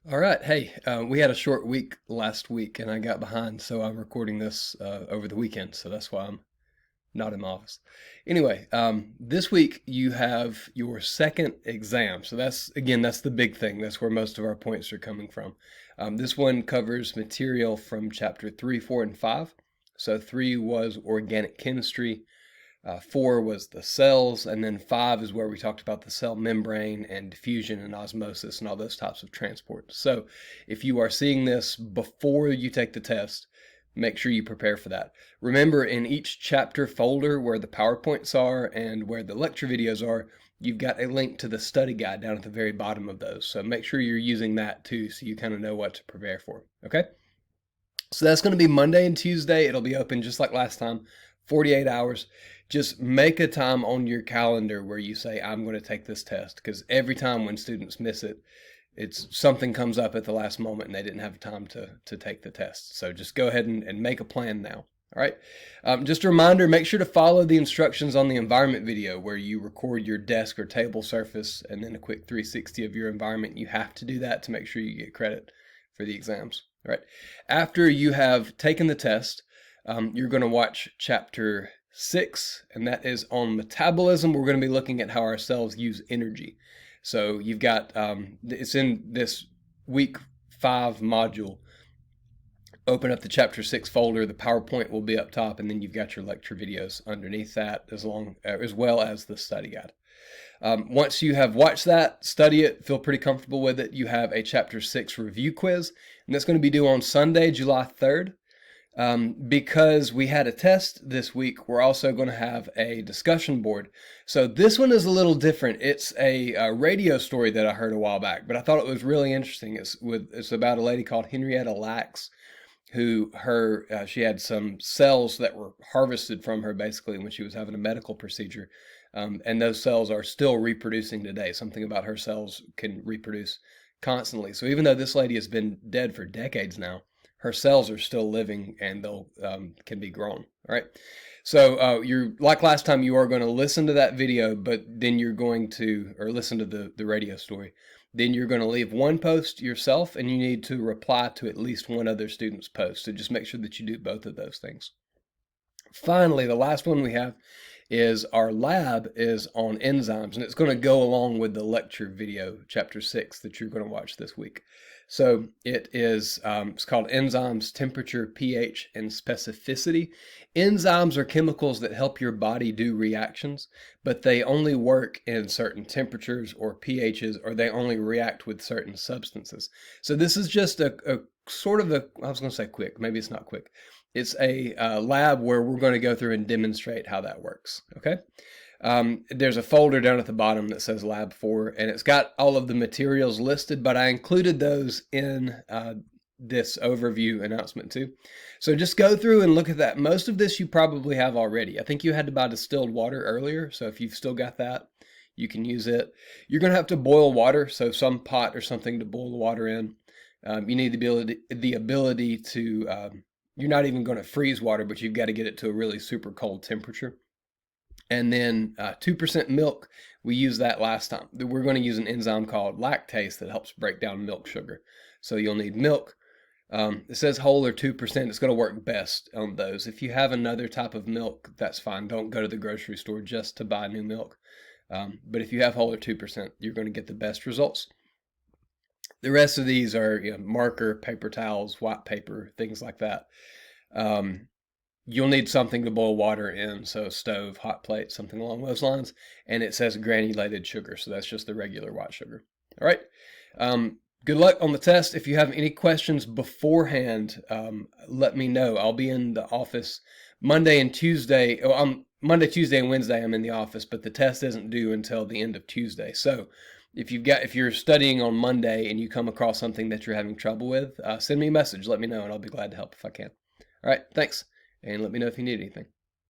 All right. Hey, we had a short week last week and I got behind, so I'm recording this over the weekend. So that's why I'm not in my office. Anyway, this week you have your second exam. So that's the big thing. That's where most of our points are coming from. This one covers material from chapter 3, 4, and 5. So 3 was organic chemistry. 4 was the cells, and then 5 is where we talked about the cell membrane and diffusion and osmosis and all those types of transport. So if you are seeing this before you take the test, make sure you prepare for that. Remember, in each chapter folder where the PowerPoints are and where the lecture videos are, you've got a link to the study guide down at the very bottom of those. So make sure you're using that too, so you kind of know what to prepare for, okay? So that's going to be Monday and Tuesday. It'll be open just like last time, 48 hours. Just make a time on your calendar where you say, I'm going to take this test, because every time when students miss it, it's something comes up at the last moment and they didn't have time to take the test. So just go ahead and make a plan now. All right. Just a reminder, make sure to follow the instructions on the environment video where you record your desk or table surface and then a quick 360 of your environment. You have to do that to make sure you get credit for the exams. All right. After you have taken the test, you're going to watch chapter 6, and that is on metabolism. We're going to be looking at how our cells use energy. So you've got, it's in this week 5 module. Open up the chapter 6 folder, the PowerPoint will be up top, and then you've got your lecture videos underneath that as well as the study guide. Once you have watched that, study it, feel pretty comfortable with it, you have a chapter 6 review quiz, and that's going to be due on Sunday, July 3rd. Because we had a test this week, we're also going to have a discussion board. So this one is a little different. It's a radio story that I heard a while back, but I thought it was really interesting. It's about a lady called Henrietta Lacks, who she had some cells that were harvested from her basically when she was having a medical procedure. And those cells are still reproducing today. Something about her cells can reproduce constantly. So even though this lady has been dead for decades now, her cells are still living and they'll can be grown. All right. So you're like last time, you are going to listen to that video, but then you're going to, or listen to the radio story. Then you're going to leave one post yourself and you need to reply to at least one other student's post. So just make sure that you do both of those things. Finally, the last one we have is our lab is on enzymes, and it's going to go along with the lecture video, chapter 6, that you're going to watch this week. So it is, it's called Enzymes, Temperature, pH, and Specificity. Enzymes are chemicals that help your body do reactions, but they only work in certain temperatures or pHs, or they only react with certain substances. So this is just a sort of I was going to say quick, maybe it's not quick. It's a lab where we're going to go through and demonstrate how that works, okay? There's a folder down at the bottom that says Lab 4, and it's got all of the materials listed, but I included those in this overview announcement too. So just go through and look at that. Most of this you probably have already. I think you had to buy distilled water earlier, so if you've still got that, you can use it. You're going to have to boil water, so some pot or something to boil the water in. You need the ability to, you're not even going to freeze water, but you've got to get it to a really super cold temperature. And then 2% milk, we used that last time. We're going to use an enzyme called lactase that helps break down milk sugar. So you'll need milk. It says whole or 2%. It's going to work best on those. If you have another type of milk, that's fine. Don't go to the grocery store just to buy new milk. But if you have whole or 2%, you're going to get the best results. The rest of these are marker, paper towels, white paper, things like that. You'll need something to boil water in, so stove, hot plate, something along those lines. And it says granulated sugar, so that's just the regular white sugar. All right. Good luck on the test. If you have any questions beforehand, let me know. I'll be in the office Monday and Tuesday. Monday, Tuesday, and Wednesday I'm in the office, but the test isn't due until the end of Tuesday. So if you're studying on Monday and you come across something that you're having trouble with, send me a message. Let me know, and I'll be glad to help if I can. All right. Thanks. And let me know if you need anything.